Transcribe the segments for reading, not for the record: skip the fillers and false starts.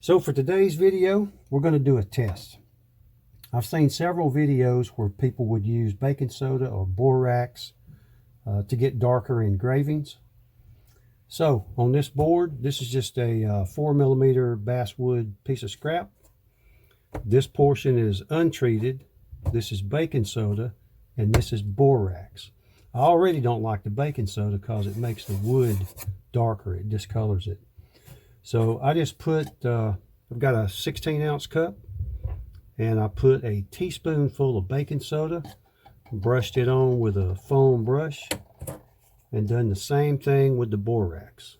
So for today's video, we're going to do a test. I've seen several videos where people would use baking soda or borax to get darker engravings. So on this board, this is just a 4mm basswood piece of scrap. This portion is untreated. This is baking soda, and this is borax. I already don't like the baking soda because it makes the wood darker. It discolors it. So I just put, I've got a 16-ounce cup, and I put a teaspoonful of baking soda, brushed it on with a foam brush, and done the same thing with the borax.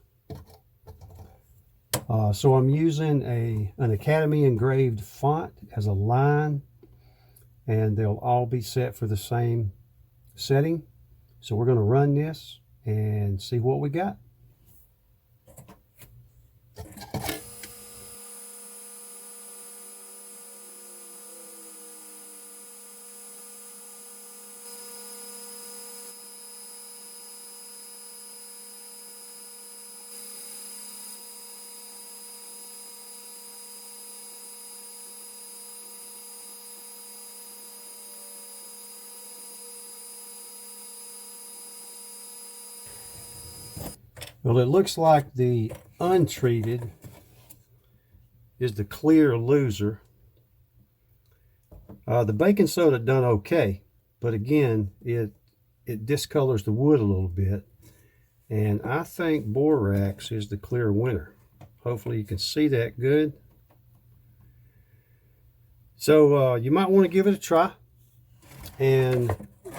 So I'm using an Academy engraved font as a line, and they'll all be set for the same setting. So we're going to run this and see what we got. Well, it looks like the untreated is the clear loser. The baking soda done okay, but again, it discolors the wood a little bit. And I think borax is the clear winner. Hopefully you can see that good. So you might want to give it a try. And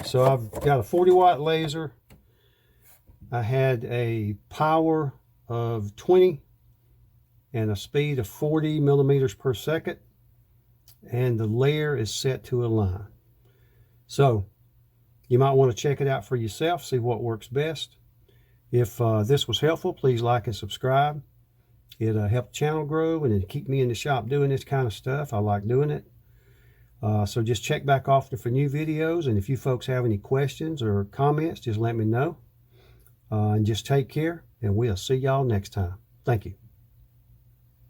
so I've got a 40-watt laser. I had a power of 20 and a speed of 40 millimeters per second, and the layer is set to a line. So you might want to check it out for yourself, see what works best. If this was helpful, please like and subscribe. It helped the channel grow, and it keep me in the shop doing this kind of stuff. I like doing it. So just check back often for new videos, and if you folks have any questions or comments, just let me know. And just take care, and we'll see y'all next time. Thank you.